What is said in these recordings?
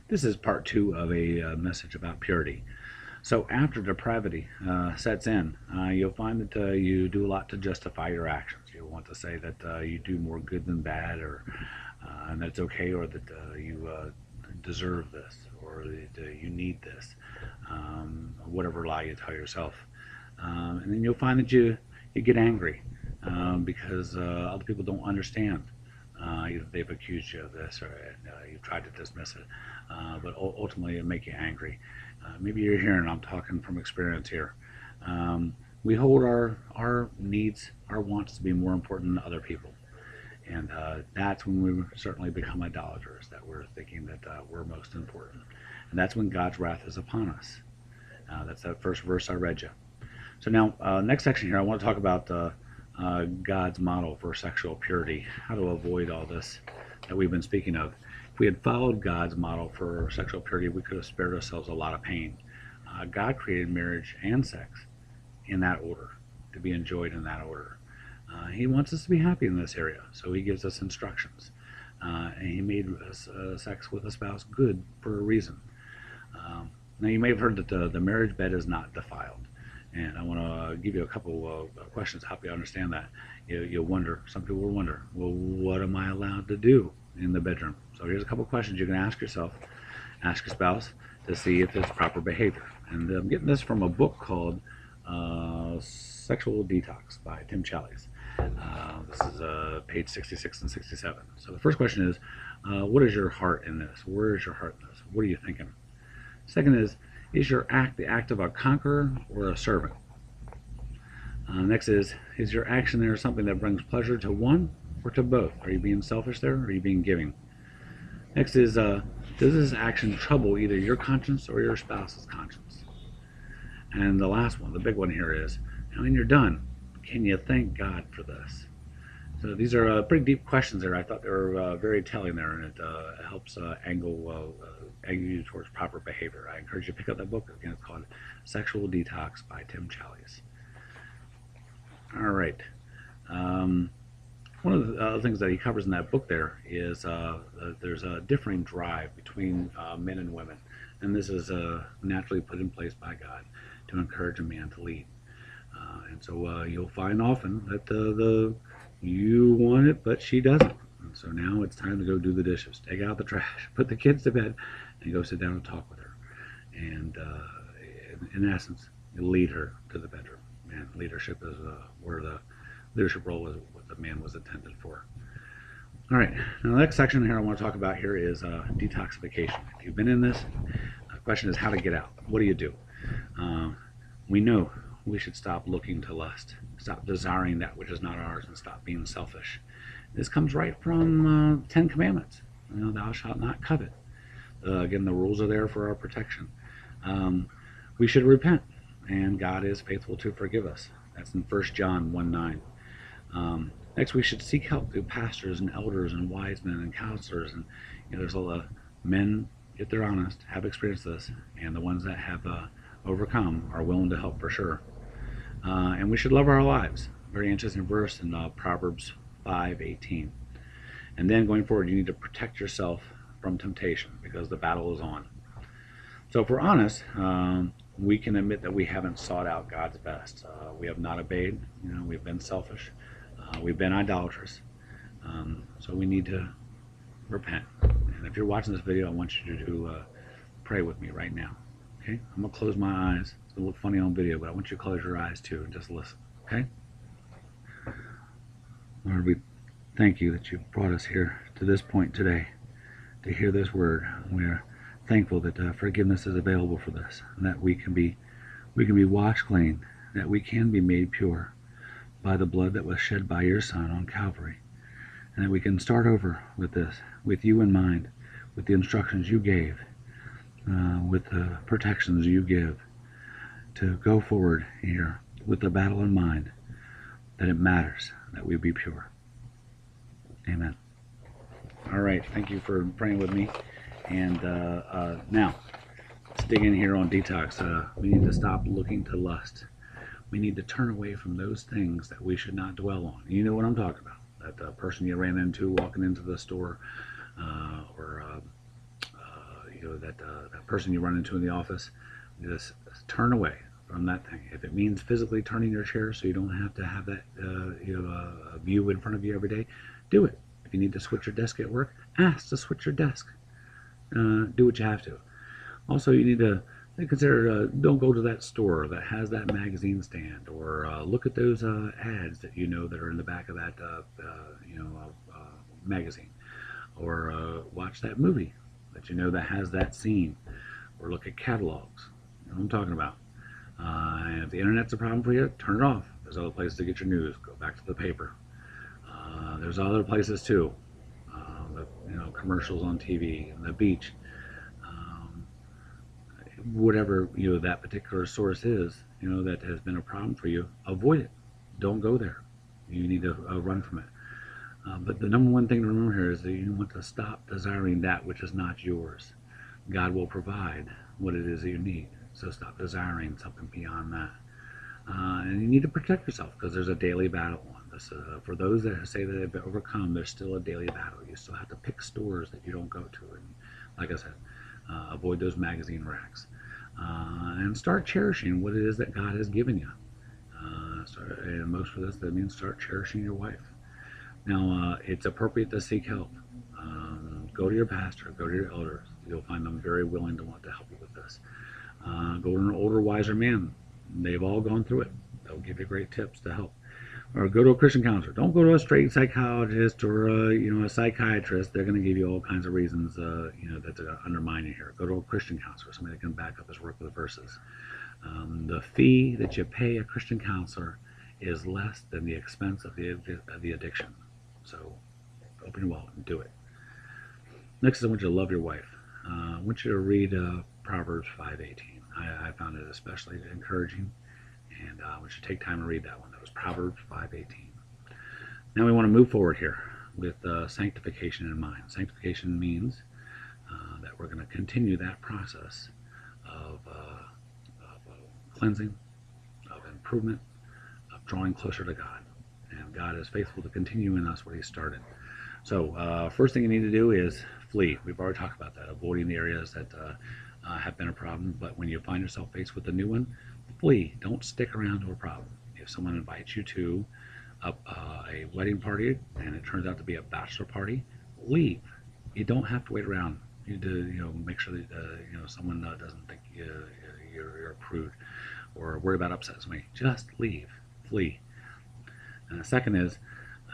This is part two of a message about purity. So, after depravity sets in, you'll find that you do a lot to justify your actions. You'll want to say that you do more good than bad, or and that's okay, or that you deserve this, or that you need this, whatever lie you tell yourself. And then you'll find that you get angry because other people don't understand. Either they've accused you of this, or you've tried to dismiss it, but ultimately it make you angry. Maybe you're here, and I'm talking from experience here. We hold our needs, our wants to be more important than other people, and that's when we certainly become idolaters. That we're thinking that we're most important, and that's when God's wrath is upon us. That's that first verse I read you. So now, next section here, I want to talk about God's model for sexual purity, how to avoid all this that we've been speaking of. If we had followed God's model for sexual purity, we could have spared ourselves a lot of pain. God created marriage and sex in that order, to be enjoyed in that order. He wants us to be happy in this area, so He gives us instructions. And He made sex with a spouse good for a reason. Now, you may have heard that the marriage bed is not defiled. And I want to give you a couple questions to help you understand that. You'll wonder, some people will wonder, well, what am I allowed to do in the bedroom? So here's a couple questions you can ask yourself, ask your spouse, to see if it's proper behavior. And I'm getting this from a book called Sexual Detox by Tim Challies. This is page 66 and 67. So the first question is, what is your heart in this? Where is your heart in this? What are you thinking? Second is your act the act of a conqueror or a servant? Next is your action there something that brings pleasure to one or to both? Are you being selfish there, or are you being giving? Next is, does this action trouble either your conscience or your spouse's conscience? And the last one, the big one here is, when you're done, can you thank God for this? So these are pretty deep questions there. I thought they were very telling there, and it helps angle you towards proper behavior. I encourage you to pick up that book. Again, it's called Sexual Detox by Tim Challies. All right. One of the other things that he covers in that book there is there's a differing drive between men and women, and this is naturally put in place by God to encourage a man to lead. And so you'll find often that you want it, but she doesn't. And so now it's time to go do the dishes, take out the trash, put the kids to bed, and go sit down and talk with her. And in essence, you lead her to the bedroom. And leadership is where the leadership role is what the man was intended for. All right, now the next section here I want to talk about here is detoxification. If you've been in this, the question is how to get out. What do you do? We know we should stop looking to lust, stop desiring that which is not ours, and stop being selfish. This comes right from 10 Commandments. Thou shalt not covet. Again, the rules are there for our protection. We should repent, and God is faithful to forgive us. That's in 1 John 1:9. Next, we should seek help through pastors and elders and wise men and counselors. And there's a lot of men, if they're honest, have experienced this, and the ones that have overcome are willing to help for sure. And we should love our lives. Very interesting verse in Proverbs 5:18. And then going forward, you need to protect yourself from temptation because the battle is on. So if we're honest, we can admit that we haven't sought out God's best. We have not obeyed. We've been selfish. We've been idolatrous. So we need to repent. And if you're watching this video, I want you to pray with me right now. Okay? I'm going to close my eyes. It's going to look funny on video, but I want you to close your eyes too and just listen. Okay? Lord, we thank you that you've brought us here to this point today to hear this word. We're thankful that forgiveness is available for this, and that we can be washed clean, that we can be made pure by the blood that was shed by your Son on Calvary, and that we can start over with this, with you in mind, with the instructions you gave, with the protections you give, to go forward here with the battle in mind, that it matters that we be pure. Amen. All right, thank you for praying with me. And now, let's dig in here on detox. We need to stop looking to lust. We need to turn away from those things that we should not dwell on. You know what I'm talking about. That person you ran into walking into the store, or that person you run into in the office, just turn away from that thing. If it means physically turning your chair so you don't have to have that view in front of you every day, do it. If you need to switch your desk at work, ask to switch your desk. Do what you have to. Also, you need to consider, don't go to that store that has that magazine stand, or look at those ads that that are in the back of that magazine, or watch that movie that has that scene, or look at catalogs. You know what I'm talking about. And if the internet's a problem for you, turn it off. There's other places to get your news. Go back to the paper. There's other places too. Commercials on TV, and the beach. Whatever that particular source is, that has been a problem for you, avoid it. Don't go there. You need to run from it. But the number one thing to remember here is that you want to stop desiring that which is not yours. God will provide what it is that you need. So stop desiring something beyond that. And you need to protect yourself, because there's a daily battle on this. For those that say that they've been overcome, there's still a daily battle. You still have to pick stores that you don't go to. And like I said, avoid those magazine racks. And start cherishing what it is that God has given you. And most of this, that means start cherishing your wife. Now, it's appropriate to seek help. Go to your pastor, go to your elders. You'll find them very willing to want to help you with this. Go to an older, wiser man. They've all gone through it. They'll give you great tips to help. Or go to a Christian counselor. Don't go to a straight psychologist or a psychiatrist. They're going to give you all kinds of reasons that's going to undermine you here. Go to a Christian counselor, somebody that can back up his work with verses. The fee that you pay a Christian counselor is less than the expense of the addiction. So open your wallet and do it. Next, I want you to love your wife. I want you to read Proverbs 5:18. I found it especially encouraging, and I want you to take time to read that one. That was Proverbs 5:18. Now we want to move forward here with sanctification in mind. Sanctification means that we're going to continue that process of cleansing, of improvement, of drawing closer to God. And God is faithful to continue in us what He started. So first thing you need to do is flee. We've already talked about that, avoiding the areas that have been a problem. But when you find yourself faced with a new one, flee. Don't stick around to a problem. If someone invites you to a wedding party and it turns out to be a bachelor party, leave. You don't have to wait around. You need to make sure that someone doesn't think you're a prude or worry about upsetting somebody. Just leave. Flee. And the second is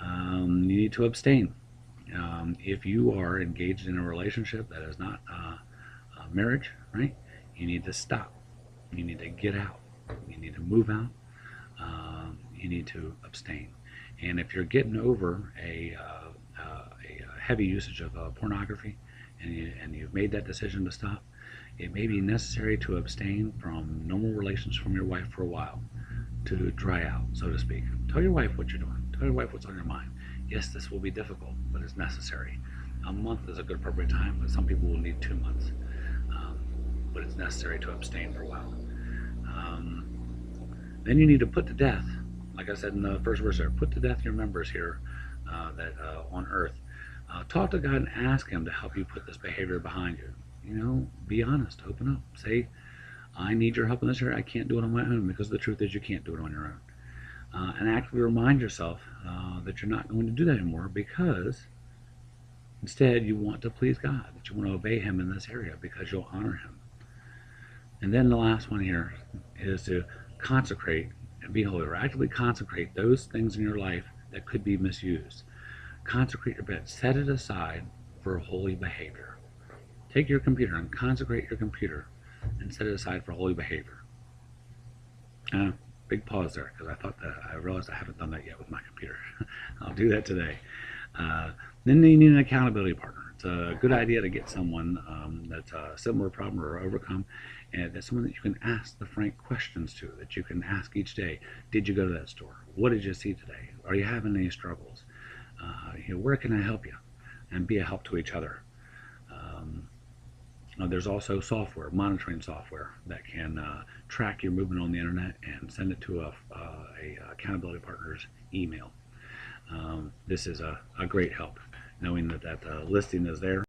you need to abstain. If you are engaged in a relationship that is not marriage, right? You need to stop. You need to get out. You need to move out. You need to abstain. And if you're getting over a heavy usage of pornography, and you've made that decision to stop, it may be necessary to abstain from normal relations from your wife for a while, to dry out, so to speak. Tell your wife what you're doing. Tell your wife what's on your mind. Yes, this will be difficult, but it's necessary. A month is a good appropriate time, but some people will need 2 months. But it's necessary to abstain for a while. Then you need to put to death, like I said in the first verse there, put to death your members here that on earth. Talk to God and ask Him to help you put this behavior behind you. Be honest, open up. Say, I need your help in this area. I can't do it on my own, because the truth is you can't do it on your own. And actively remind yourself that you're not going to do that anymore, because instead you want to please God, that you want to obey Him in this area because you'll honor Him. And then the last one here is to consecrate and be holy, or actively consecrate those things in your life that could be misused. Consecrate your bed. Set it aside for holy behavior. Take your computer and consecrate your computer and set it aside for holy behavior. Big pause there, because I realized I haven't done that yet with my computer. I'll do that today. Then you need an accountability partner. It's a good idea to get someone that's a similar problem or overcome, and that's someone that you can ask the frank questions to, that you can ask each day. Did you go to that store? What did you see today? Are you having any struggles? Where can I help you? And be a help to each other. There's also software, monitoring software, that can track your movement on the internet and send it to a accountability partner's email. This is a great help, knowing that listing is there